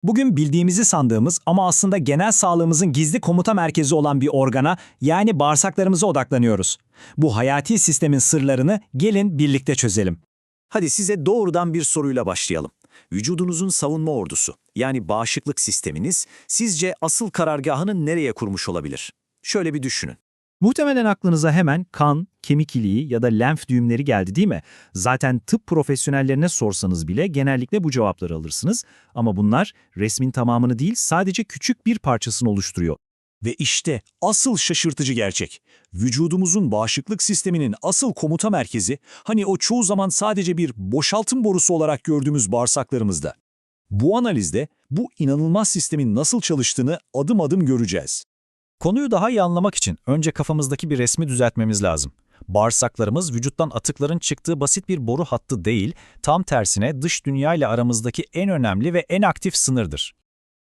Bugün bildiğimizi sandığımız ama aslında genel sağlığımızın gizli komuta merkezi olan bir organa, yani bağırsaklarımıza odaklanıyoruz. Bu hayati sistemin sırlarını gelin birlikte çözelim. Hadi size doğrudan bir soruyla başlayalım. Vücudunuzun savunma ordusu, yani bağışıklık sisteminiz, sizce asıl karargahını nereye kurmuş olabilir? Şöyle bir düşünün. Muhtemelen aklınıza hemen kan, kemik iliği ya da lenf düğümleri geldi değil mi? Zaten tıp profesyonellerine sorsanız bile genellikle bu cevapları alırsınız. Ama bunlar resmin tamamını değil, sadece küçük bir parçasını oluşturuyor. Ve işte asıl şaşırtıcı gerçek. Vücudumuzun bağışıklık sisteminin asıl komuta merkezi, hani o çoğu zaman sadece bir boşaltım borusu olarak gördüğümüz bağırsaklarımızda. Bu analizde bu inanılmaz sistemin nasıl çalıştığını adım adım göreceğiz. Konuyu daha iyi anlamak için önce kafamızdaki bir resmi düzeltmemiz lazım. Bağırsaklarımız vücuttan atıkların çıktığı basit bir boru hattı değil, tam tersine dış dünya ile aramızdaki en önemli ve en aktif sınırdır.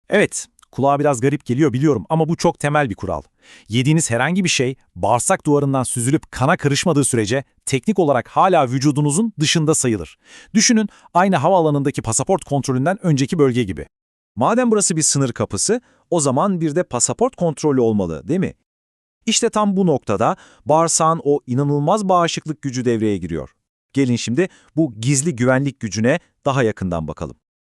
Evet, kulağa biraz garip geliyor biliyorum ama bu çok temel bir kural. Yediğiniz herhangi bir şey bağırsak duvarından süzülüp kana karışmadığı sürece teknik olarak hala vücudunuzun dışında sayılır. Düşünün, aynı havaalanındaki pasaport kontrolünden önceki bölge gibi. Madem burası bir sınır kapısı, o zaman bir de pasaport kontrolü olmalı, değil mi? İşte tam bu noktada bağırsağın o inanılmaz bağışıklık gücü devreye giriyor. Gelin şimdi bu gizli güvenlik gücüne daha yakından bakalım.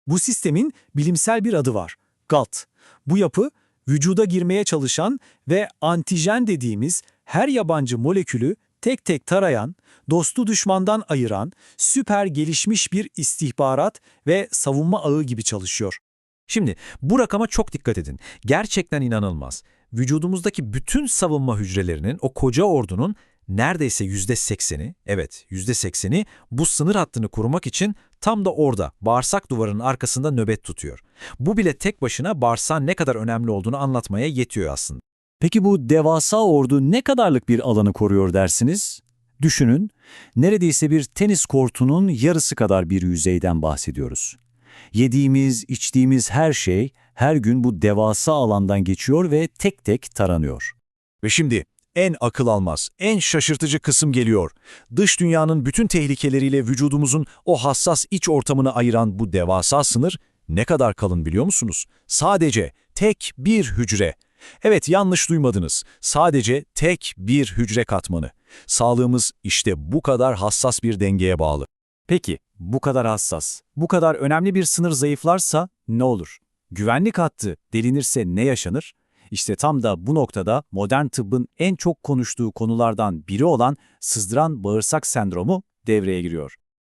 Bu sistemin bilimsel bir adı var: GALT. Bu yapı, vücuda girmeye çalışan ve antijen dediğimiz her yabancı molekülü tek tek tarayan, dostu düşmandan ayıran, süper gelişmiş bir istihbarat ve savunma ağı gibi çalışıyor. Şimdi bu rakama çok dikkat edin. Gerçekten inanılmaz. Vücudumuzdaki bütün savunma hücrelerinin, o koca ordunun neredeyse %80'i, evet %80'i bu sınır hattını korumak için tam da orada, bağırsak duvarının arkasında nöbet tutuyor. Bu bile tek başına bağırsağın ne kadar önemli olduğunu anlatmaya yetiyor aslında. Peki bu devasa ordu ne kadarlık bir alanı koruyor dersiniz? Düşünün, neredeyse bir tenis kortunun yarısı kadar bir yüzeyden bahsediyoruz. Yediğimiz, içtiğimiz her şey her gün bu devasa alandan geçiyor ve tek tek taranıyor. Ve şimdi en akıl almaz, en şaşırtıcı kısım geliyor. Dış dünyanın bütün tehlikeleriyle vücudumuzun o hassas iç ortamını ayıran bu devasa sınır ne kadar kalın biliyor musunuz? Sadece tek bir hücre. Evet, yanlış duymadınız. Sadece tek bir hücre katmanı. Sağlığımız işte bu kadar hassas bir dengeye bağlı. Peki, bu kadar hassas, bu kadar önemli bir sınır zayıflarsa ne olur? Güvenlik hattı delinirse ne yaşanır? İşte tam da bu noktada modern tıbbın en çok konuştuğu konulardan biri olan sızdıran bağırsak sendromu devreye giriyor.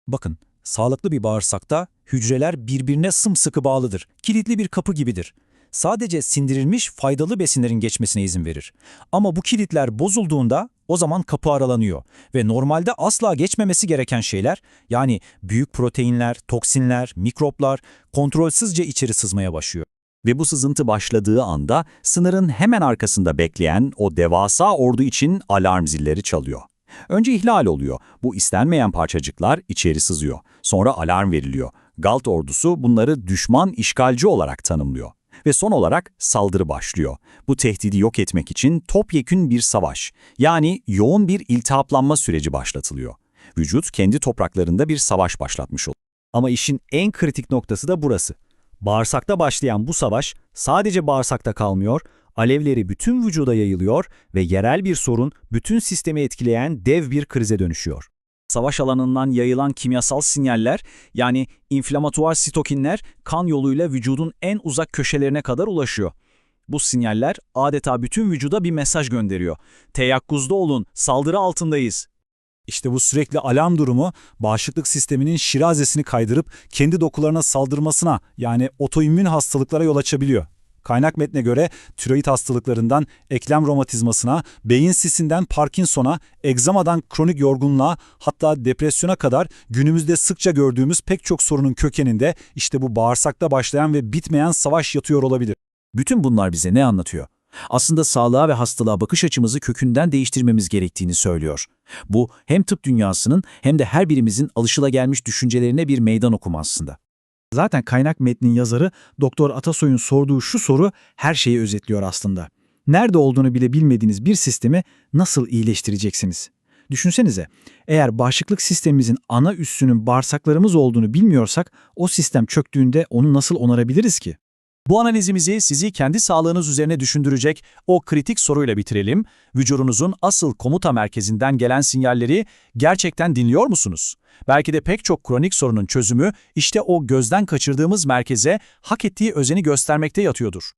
Bakın, sağlıklı bir bağırsakta hücreler birbirine sımsıkı bağlıdır, kilitli bir kapı gibidir. Sadece sindirilmiş faydalı besinlerin geçmesine izin verir. Ama bu kilitler bozulduğunda o zaman kapı aralanıyor ve normalde asla geçmemesi gereken şeyler, yani büyük proteinler, toksinler, mikroplar kontrolsüzce içeri sızmaya başlıyor. Ve bu sızıntı başladığı anda sınırın hemen arkasında bekleyen o devasa ordu için alarm zilleri çalıyor. Önce ihlal oluyor. Bu istenmeyen parçacıklar içeri sızıyor. Sonra alarm veriliyor. GALT ordusu bunları düşman işgalci olarak tanımlıyor. Ve son olarak saldırı başlıyor. Bu tehdidi yok etmek için topyekün bir savaş, yani yoğun bir iltihaplanma süreci başlatılıyor. Vücut kendi topraklarında bir savaş başlatmış oluyor. Ama işin en kritik noktası da burası. Bağırsakta başlayan bu savaş sadece bağırsakta kalmıyor, alevleri bütün vücuda yayılıyor ve yerel bir sorun bütün sistemi etkileyen dev bir krize dönüşüyor. Savaş alanından yayılan kimyasal sinyaller, yani inflamatuar sitokinler, kan yoluyla vücudun en uzak köşelerine kadar ulaşıyor. Bu sinyaller adeta bütün vücuda bir mesaj gönderiyor. Teyakkuzda olun, saldırı altındayız. İşte bu sürekli alarm durumu bağışıklık sisteminin şirazesini kaydırıp kendi dokularına saldırmasına, yani otoimmün hastalıklara yol açabiliyor. Kaynak metne göre tiroid hastalıklarından eklem romatizmasına, beyin sisinden Parkinson'a, egzamadan kronik yorgunluğa, hatta depresyona kadar günümüzde sıkça gördüğümüz pek çok sorunun kökeninde işte bu bağırsakta başlayan ve bitmeyen savaş yatıyor olabilir. Bütün bunlar bize ne anlatıyor? Aslında sağlığa ve hastalığa bakış açımızı kökünden değiştirmemiz gerektiğini söylüyor. Bu hem tıp dünyasının hem de her birimizin alışılagelmiş düşüncelerine bir meydan okuma aslında. Zaten kaynak metnin yazarı Doktor Atasoy'un sorduğu şu soru her şeyi özetliyor aslında. Nerede olduğunu bile bilmediğiniz bir sistemi nasıl iyileştireceksiniz? Düşünsenize, eğer bağışıklık sistemimizin ana üssünün bağırsaklarımız olduğunu bilmiyorsak, o sistem çöktüğünde onu nasıl onarabiliriz ki? Bu analizimizi sizi kendi sağlığınız üzerine düşündürecek o kritik soruyla bitirelim. Vücudunuzun asıl komuta merkezinden gelen sinyalleri gerçekten dinliyor musunuz? Belki de pek çok kronik sorunun çözümü işte o gözden kaçırdığımız merkeze hak ettiği özeni göstermekte yatıyordur.